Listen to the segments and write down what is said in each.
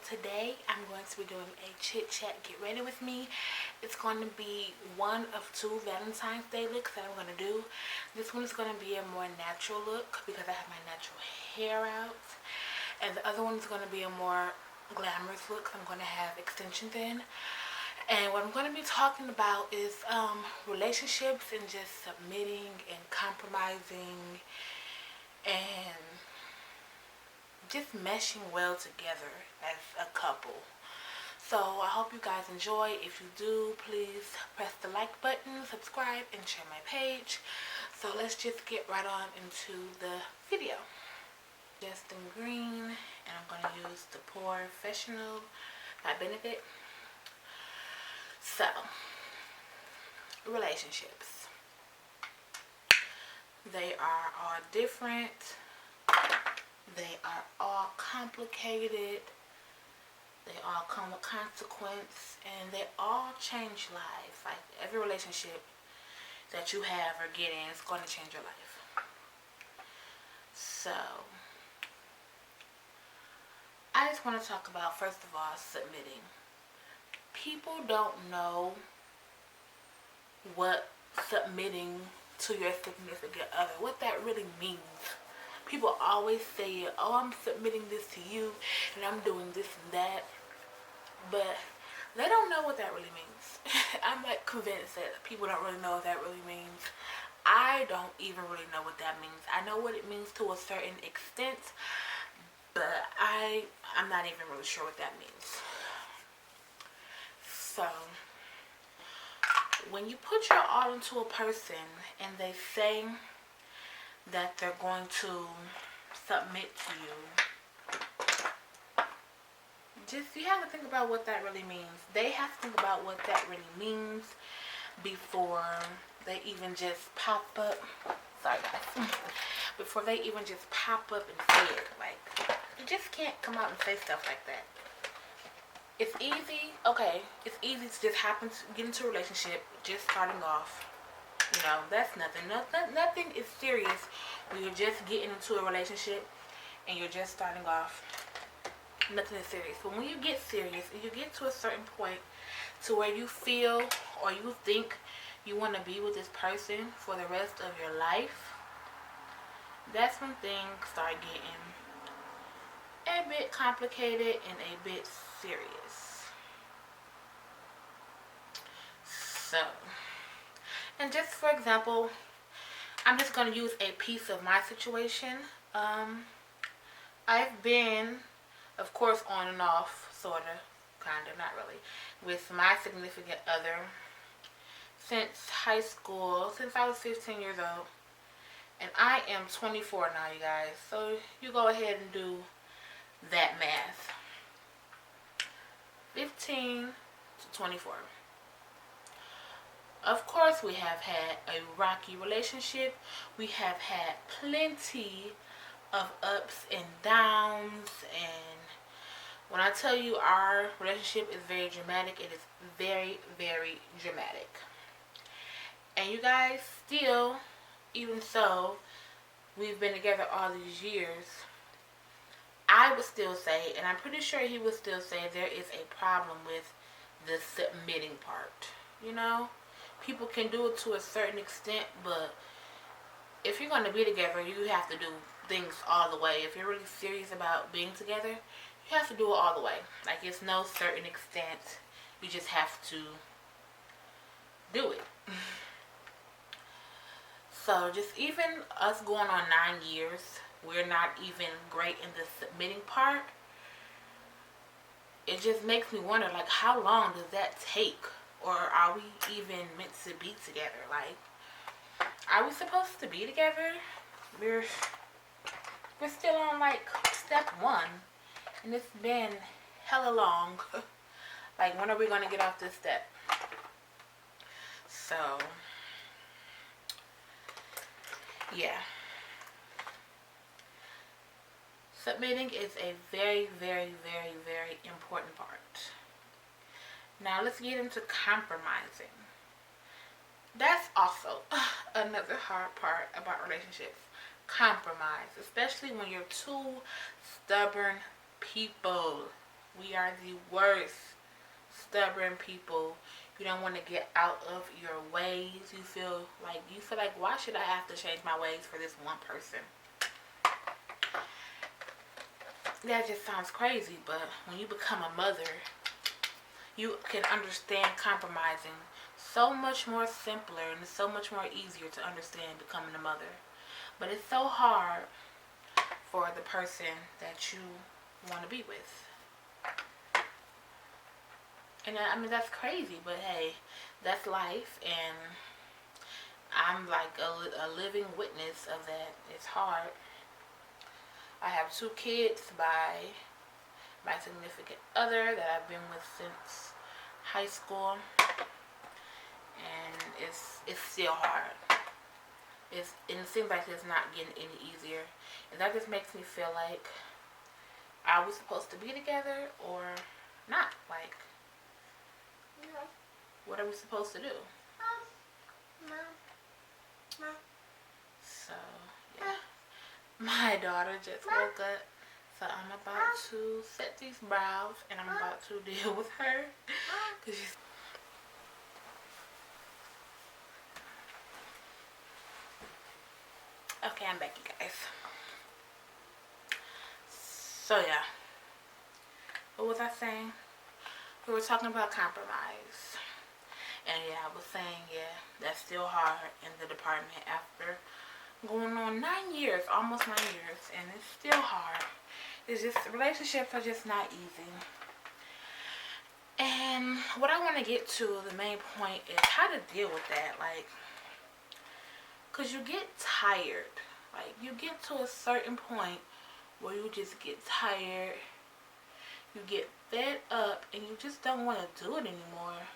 today I'm going to be doing a chit chat get ready with me. It's going to be one of two Valentine's Day looks that I'm going to do. This one is going to be a more natural look because I have my natural hair out. And the other one is going to be a more glamorous look. I'm going to have extensions in. And what I'm going to be talking about is relationships and just submitting and compromising and just meshing well together as a couple. So I hope you guys enjoy. If you do, please press the like button, subscribe, and share my page. So let's just get right on into the video. Just in green, and I'm going to use the Professional by Benefit. So, relationships. They are all different. They are all complicated. They all come with consequence, and they all change lives. Like every relationship that you have or get in is going to change your life. So, I just want to talk about, first of all, submitting. People don't know what submitting to your significant other, what that really means. People always say, oh, I'm submitting this to you and I'm doing this and that, but they don't know what that really means. I'm like convinced that people don't really know what that really means. I don't even really know what that means. I know what it means to a certain extent, but I'm not even really sure what that means. So, when you put your all into a person and they say that they're going to submit to you, you have to think about what that really means. They have to think about what that really means before they even just pop up. Sorry guys. Before they even just pop up and say it. Like, you just can't come out and say stuff like that. It's easy, okay, it's easy to just happen to get into a relationship, just starting off. You know, that's nothing. Nothing is serious when you're just getting into a relationship and you're just starting off. Nothing is serious. But when you get serious and you get to a certain point to where you feel or you think you want to be with this person for the rest of your life, that's when things start getting a bit complicated and a bit serious. So, and just for example, I'm just going to use a piece of my situation. I've been, of course, on and off, sort of, kind of, not really, with my significant other since high school, since I was 15 years old. And I am 24 now, you guys. So you go ahead and do that math. 15 to 24. Of course, we have had a rocky relationship. We have had plenty of ups and downs. And when I tell you our relationship is very dramatic, it is very, very dramatic. And you guys, still, even so, we've been together all these years, I would still say, and I'm pretty sure he would still say, there is a problem with the submitting part. You know, people can do it to a certain extent, but if you're going to be together, you have to do things all the way. If you're really serious about being together, you have to do it all the way. Like, it's no certain extent. You just have to do it. So, just even us going on 9 years, we're not even great in the submitting part. It just makes me wonder, like, how long does that take? Or are we even meant to be together? Like, are we supposed to be together? We're still on, like, step 1. And it's been hella long. Like, when are we going to get off this step? So, yeah. Submitting is a very, very, very, very important part. Now let's get into compromising. That's also another hard part about relationships. Compromise, especially when you're two stubborn people. We are the worst stubborn people. You don't want to get out of your ways. You feel like why should I have to change my ways for this one person? That just sounds crazy, but when you become a mother, you can understand compromising so much more simpler, and it's so much more easier to understand becoming a mother. But it's so hard for the person that you want to be with. And I mean, that's crazy, but hey, that's life, and I'm like a living witness of that. It's hard. I have 2 kids by my significant other that I've been with since high school, and it's still hard. And it seems like it's not getting any easier, and that just makes me feel like, are we supposed to be together or not? Like, what are we supposed to do? So yeah, my daughter just woke up, so I'm about to set these brows, and I'm about to deal with her, 'cause she's okay. I'm back, you guys. So yeah, what was I saying? We were talking about compromise. And yeah, I was saying, yeah, that's still hard in the department after going on 9 years, almost 9 years, and it's still hard. It's just, relationships are just not easy. And what I want to get to, the main point, is how to deal with that. Like, because you get tired. Like, you get to a certain point where you just get tired. You get fed up, and you just don't want to do it anymore.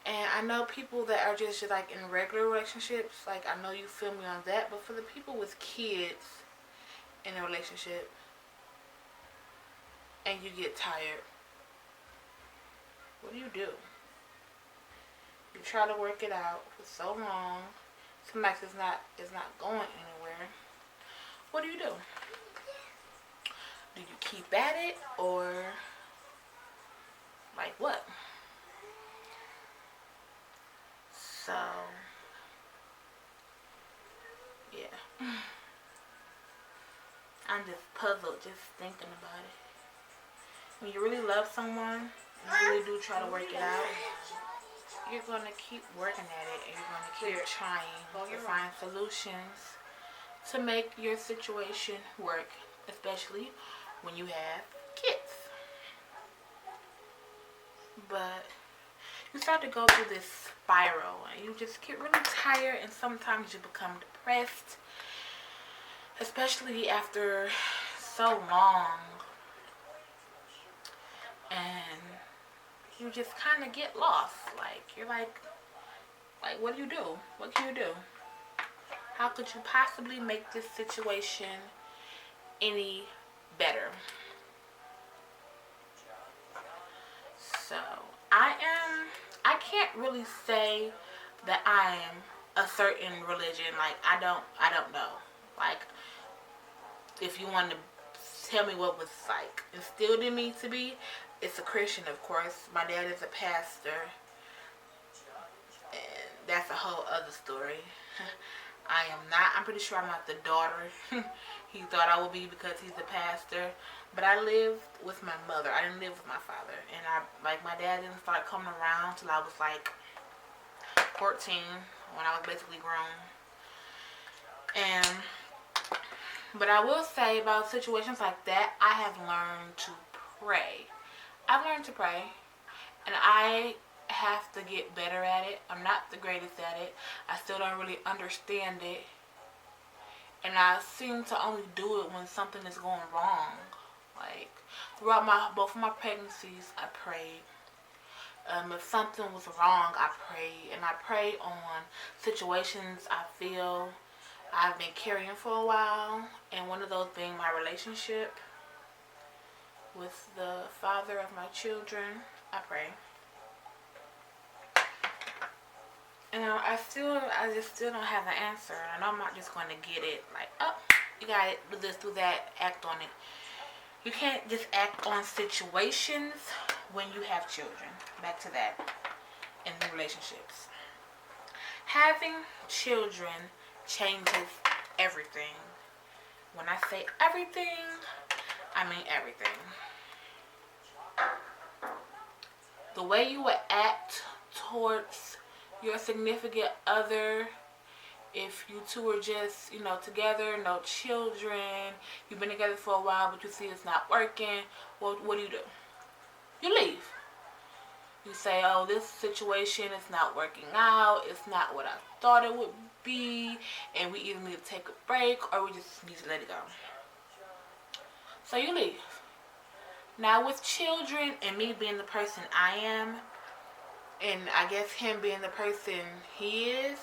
And I know people that are just like in regular relationships, like I know you feel me on that, but for the people with kids in a relationship and you get tired, what do? You try to work it out for so long, sometimes it's not going anywhere. What do? Do you keep at it, or like what? So, yeah. I'm just puzzled just thinking about it. When you really love someone, and you really do try to work it out, you're going to keep working at it, and you're going to keep trying to find solutions to make your situation work, especially when you have kids. But you start to go through this spiral, and you just get really tired, and sometimes you become depressed, especially after so long, and you just kind of get lost. Like, you're like, what do? What can you do? How could you possibly make this situation any better? So, I can't really say that I am a certain religion. Like, I don't know. Like, if you want to tell me what was like instilled in me to be, it's a Christian, of course. My dad is a pastor, and that's a whole other story. I am not. I'm pretty sure I'm not the daughter he thought I would be because he's a pastor. But I lived with my mother. I didn't live with my father. And my dad didn't start coming around till I was like 14, when I was basically grown. But I will say about situations like that, I have learned to pray. I've learned to pray, and I have to get better at it. I'm not the greatest at it. I still don't really understand it. And I seem to only do it when something is going wrong. Like, throughout both of my pregnancies, I prayed. If something was wrong, I prayed. And I prayed on situations I feel I've been carrying for a while. And one of those being my relationship with the father of my children. I pray. And I just still don't have the answer. I know I'm not just going to get it like, oh, you got it, do this, do that, act on it. You can't just act on situations when you have children. Back to that. In the relationships. Having children changes everything. When I say everything, I mean everything. The way you would act towards your significant other, if you two are just, together, no children, you've been together for a while, but you see it's not working, well, what do? You leave. You say, oh, this situation is not working out, it's not what I thought it would be, and we either need to take a break or we just need to let it go. So you leave. Now with children and me being the person I am, and I guess him being the person he is,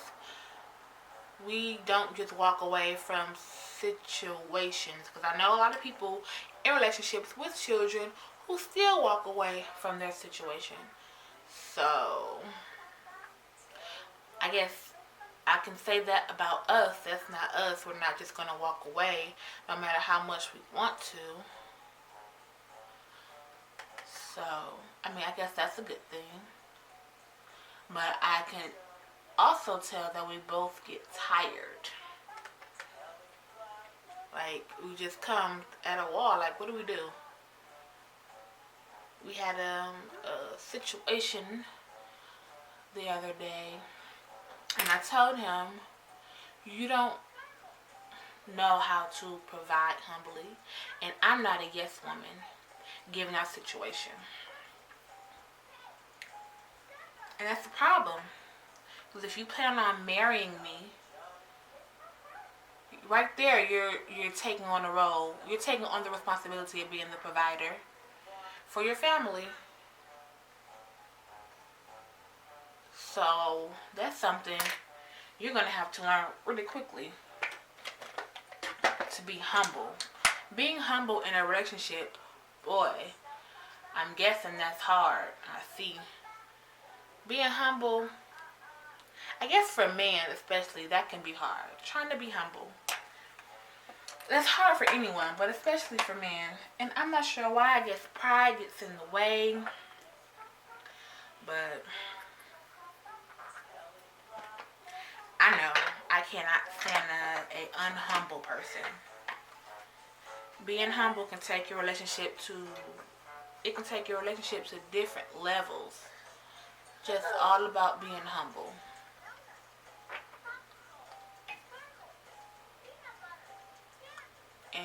we don't just walk away from situations. Because I know a lot of people in relationships with children who still walk away from their situation. So, I guess I can say that about us. That's not us. We're not just going to walk away no matter how much we want to. So, I guess that's a good thing. But I can also tell that we both get tired. Like, we just come at a wall. Like, what do? We had a situation the other day, and I told him, you don't know how to provide humbly, and I'm not a yes woman given our situation. And that's the problem, because if you plan on marrying me, right there you're taking on the role, you're taking on the responsibility of being the provider for your family. So that's something you're going to have to learn really quickly, to be humble. Being humble in a relationship, boy, I'm guessing that's hard. I see. Being humble, I guess for men especially, that can be hard. Trying to be humble. That's hard for anyone, but especially for men. And I'm not sure why. I guess pride gets in the way. But I know I cannot stand an unhumble person. Being humble can take your relationship to different levels. Just all about being humble. And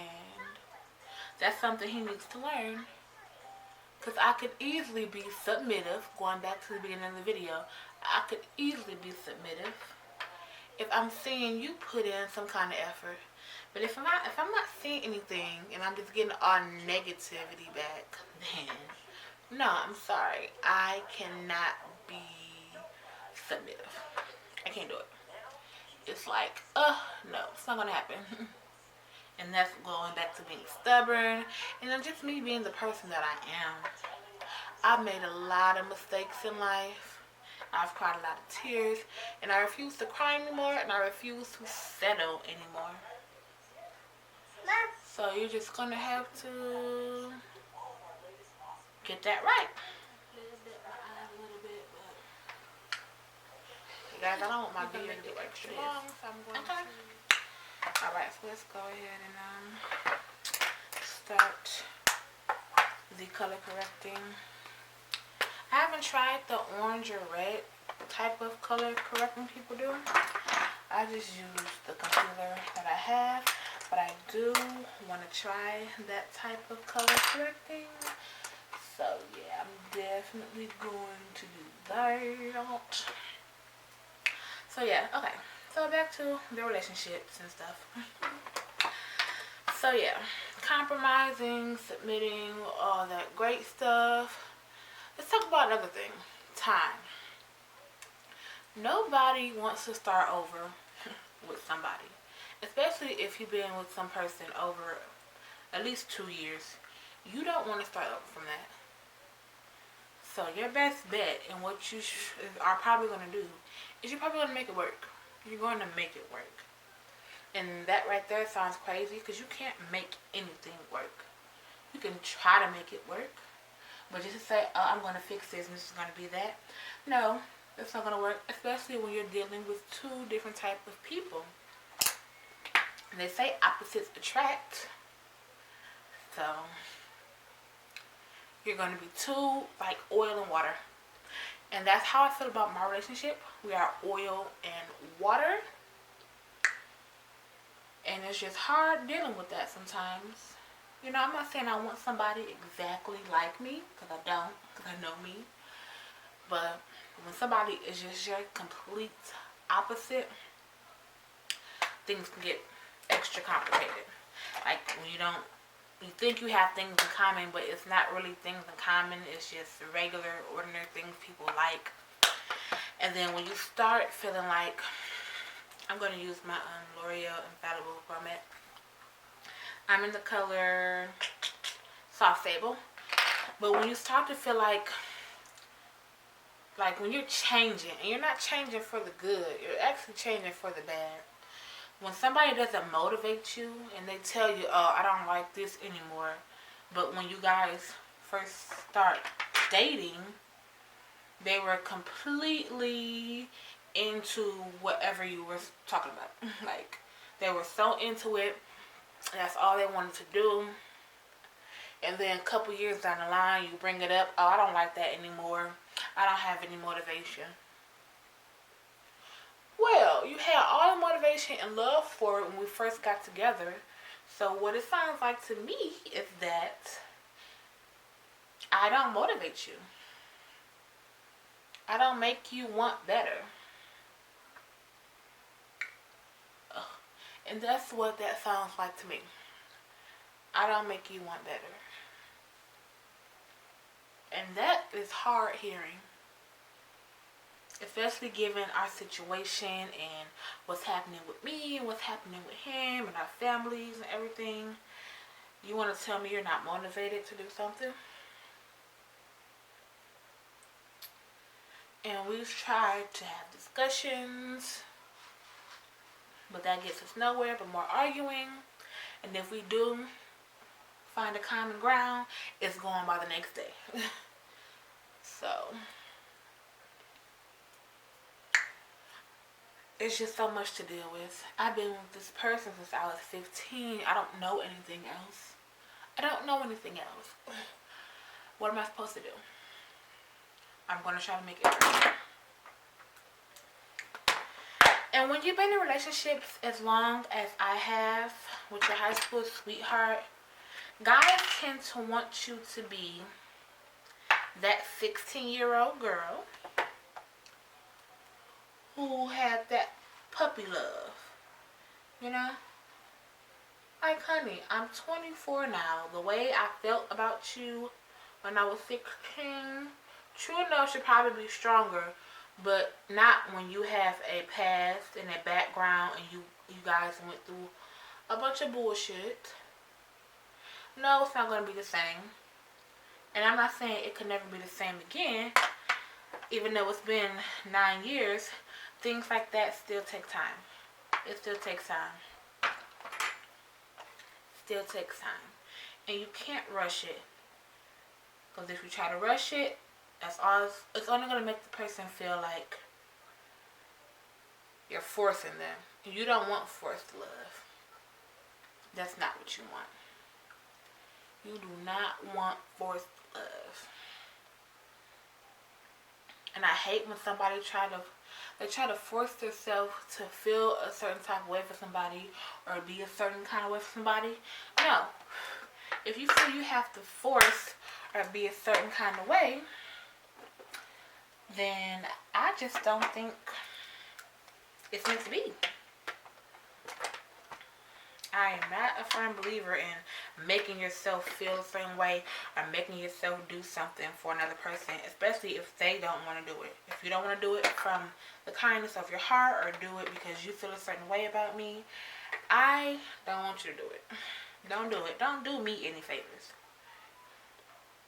that's something he needs to learn. Because I could easily be submissive, going back to the beginning of the video, I could easily be submissive if I'm seeing you put in some kind of effort. But if I'm not seeing anything and I'm just getting all negativity back, then no, I'm sorry. I cannot be submissive. I can't do it. It's like, no, it's not gonna happen. And that's going back to being stubborn, and then just me being the person that I am. I've made a lot of mistakes in life. I've cried a lot of tears, and I refuse to cry anymore, and I refuse to settle anymore. So you're just gonna have to get that right. A little bit, but guys, I don't want my video to be extra long, so I'm going to. Alright, so let's go ahead and start the color correcting. I haven't tried the orange or red type of color correcting people do. I just use the concealer that I have, but I do want to try that type of color correcting. So yeah, I'm definitely going to do that. So yeah, okay. So back to the relationships and stuff. So yeah, compromising, submitting, all that great stuff. Let's talk about another thing. Time. Nobody wants to start over with somebody. Especially if you've been with some person over at least 2 years. You don't want to start over from that. So your best bet and what you are probably going to do is you're probably going to make it work. You're going to make it work. And that right there sounds crazy because you can't make anything work. You can try to make it work. But just to say, oh, I'm going to fix this and this is going to be that. No, it's not going to work. Especially when you're dealing with two different types of people. And they say opposites attract. So, you're going to be two like oil and water. And that's how I feel about my relationship. We are oil and water. And it's just hard dealing with that sometimes. You know, I'm not saying I want somebody exactly like me, because I don't, because I know me. But when somebody is just your complete opposite, things can get extra complicated. Like when you think you have things in common, but it's not really things in common. It's just regular, ordinary things people like. And then when you start feeling like, I'm going to use my L'Oreal Infallible Format. I'm in the color Soft Sable. But when you start to feel like when you're changing, and you're not changing for the good, you're actually changing for the bad. When somebody doesn't motivate you and they tell you, oh, I don't like this anymore. But when you guys first start dating, they were completely into whatever you were talking about. Like, they were so into it. That's all they wanted to do. And then a couple years down the line, you bring it up. Oh, I don't like that anymore. I don't have any motivation. Well, you had all the motivation and love for it when we first got together. So what it sounds like to me is that I don't motivate you. I don't make you want better. Ugh. And that's what that sounds like to me. I don't make you want better. And that is hard hearing. Especially given our situation and what's happening with me and what's happening with him and our families and everything. You want to tell me you're not motivated to do something? And we've tried to have discussions, but that gets us nowhere but more arguing. And if we do find a common ground, it's going by the next day. So it's just so much to deal with. I've been with this person since I was 15. I don't know anything else. I don't know anything else. What am I supposed to do? I'm going to try to make it work. And when you've been in relationships as long as I have with your high school sweetheart, guys tend to want you to be that 16-year-old girl who had that puppy love, you know? Like, honey, I'm 24 now. The way I felt about you when I was 16, true enough, should probably be stronger, but not when you have a past and a background and you guys went through a bunch of bullshit. No, it's not going to be the same. And I'm not saying it could never be the same again, even though it's been 9 years. Things like that still take time. It still takes time. Still takes time. And you can't rush it. Because if you try to rush it, it's only going to make the person feel like you're forcing them. You don't want forced love. That's not what you want. You do not want forced love. And I hate when somebody try to force themselves to feel a certain type of way for somebody or be a certain kind of way for somebody. No. If you feel you have to force or be a certain kind of way, then I just don't think it's meant to be. I am not a firm believer in making yourself feel a certain way or making yourself do something for another person, especially if they don't want to do it. If you don't want to do it from the kindness of your heart or do it because you feel a certain way about me, I don't want you to do it. Don't do it. Don't do me any favors.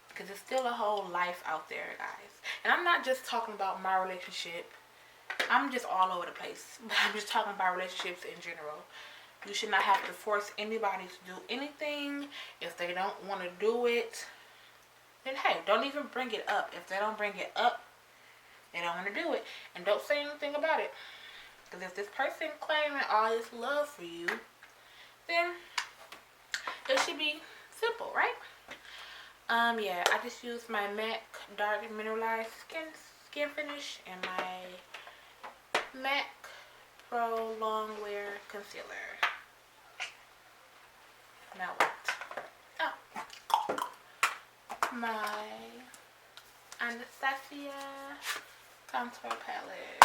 Because there's still a whole life out there, guys. And I'm not just talking about my relationship. I'm just all over the place. I'm just talking about relationships in general. You should not have to force anybody to do anything. If they don't want to do it, then hey, don't even bring it up. If they don't bring it up, they don't want to do it. And don't say anything about it. Because if this person claiming all this love for you, then it should be simple, right? Yeah, I just used my MAC Dark Mineralized Skin Finish and my MAC Pro Long Wear Concealer. Now what? Oh, my Anastasia Contour Palette.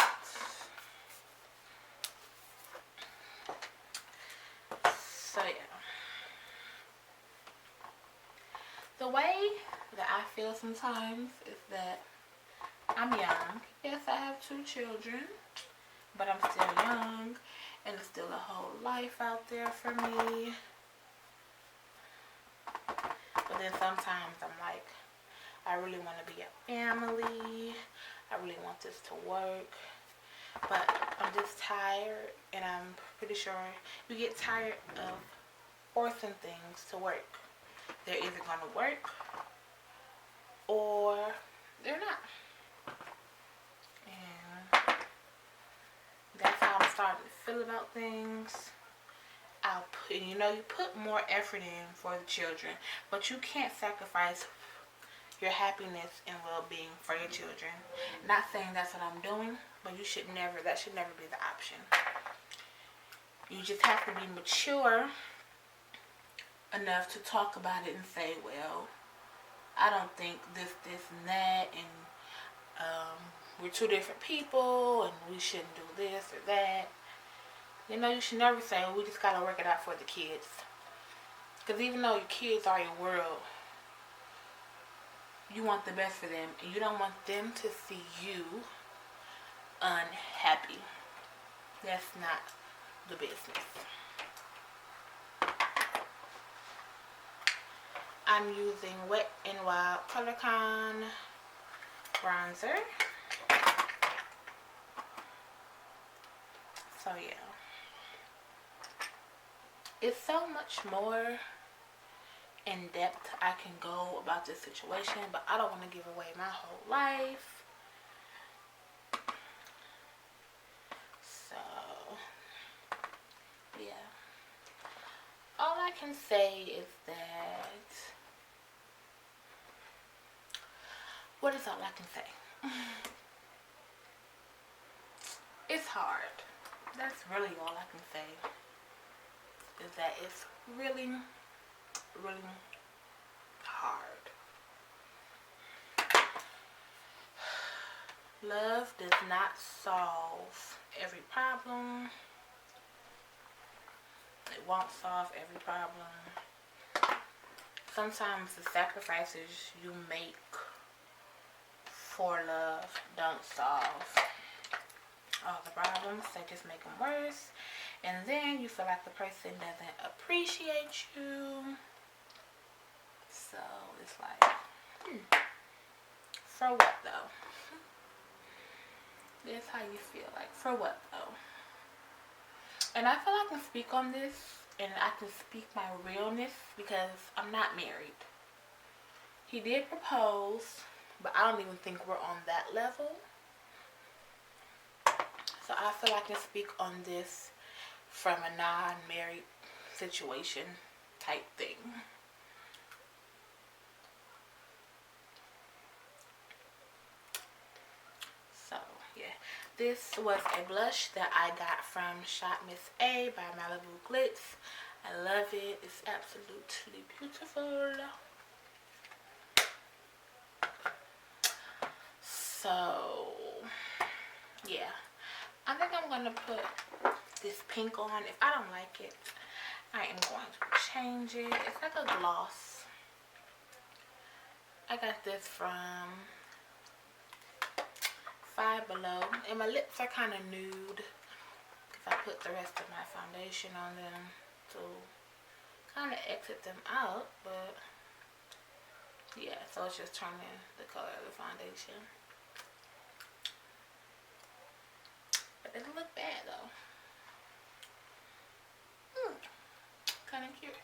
So yeah. The way that I feel sometimes is that I'm young. Yes, I have 2 children, but I'm still young, and there's still a whole life out there for me. But then sometimes I'm like, I really want to be a family. I really want this to work. But I'm just tired, and I'm pretty sure we get tired of forcing things to work. They're either going to work or they're not. And that's how I'm starting to feel about things. You put more effort in for the children, but you can't sacrifice your happiness and well-being for your children. Not saying that's what I'm doing, but that should never be the option. You just have to be mature enough to talk about it and say, well, I don't think this, and that, and we're 2 different people, and we shouldn't do this or that. You should never say, well, we just gotta work it out for the kids. Because even though your kids are your world, you want the best for them, and you don't want them to see you unhappy. That's not the business. I'm using Wet n Wild Color Con bronzer. So yeah. It's so much more in depth I can go about this situation, but I don't want to give away my whole life. So yeah. All I can say is that, what is all I can say? It's hard. That's really all I can say. Is that it's really, really hard. Love does not solve every problem. It won't solve every problem. Sometimes the sacrifices you make for love don't solve all the problems. They just make them worse. And then you feel like the person doesn't appreciate you. So it's like, for what though? That's how you feel. Like, for what though? And I feel like I can speak on this, and I can speak my realness, because I'm not married. He did propose, but I don't even think we're on that level. So I feel like I can speak on this from a non-married situation type thing. So yeah, this was a blush that I got from Shop Miss A by Malibu Glitz. I love it. It's absolutely beautiful. So yeah, I think I'm gonna put this pink on. If I don't like it, I am going to change it. It's like a gloss. I got this from Five Below, and my lips are kind of nude if I put the rest of my foundation on them to kind of exit them out. But yeah, so it's just turning the color of the foundation. But it doesn't look bad though. Kind of cute.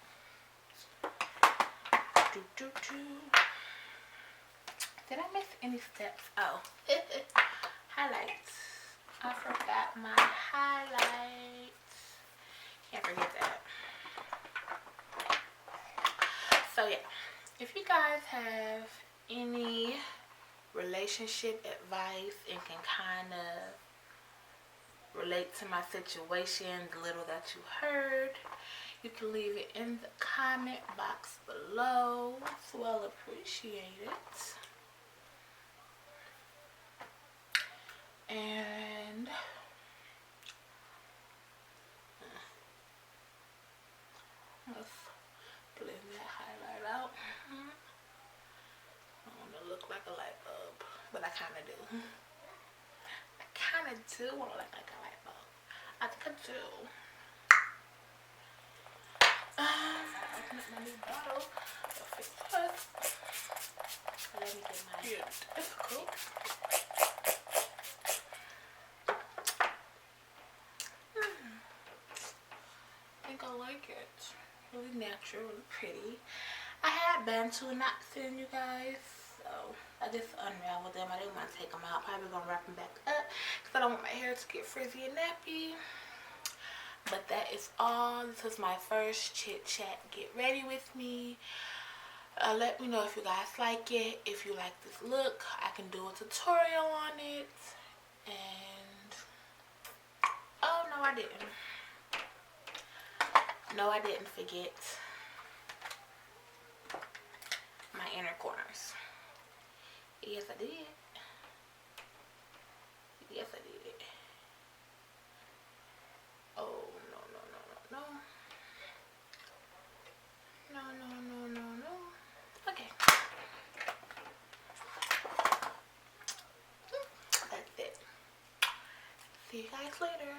Did I miss any steps? Oh, highlights. I forgot my highlights. Can't forget that. So yeah, if you guys have any relationship advice and can kind of relate to my situation, the little that you heard, you can leave it in the comment box below. It's well appreciated. And let's blend that highlight out. I want to look like a light bulb, but I kind of do. I kind of do want to look like a light bulb. I think I do. Open up my new bottle. Let me get my difficult. I think I like it. Really natural, really pretty. I had bantu knots in, you guys, so I just unraveled them. I didn't want to take them out. Probably gonna wrap them back up because I don't want my hair to get frizzy and nappy. But that is all. This is my first chit chat. Get ready with me. Let me know if you guys like it. If you like this look, I can do a tutorial on it. And oh no, I didn't. No, I didn't forget my inner corners. Yes, I did. Yes, I did. Oh, no, no, no, no, no. No, no, no, no, no. Okay. That's it. See you guys later.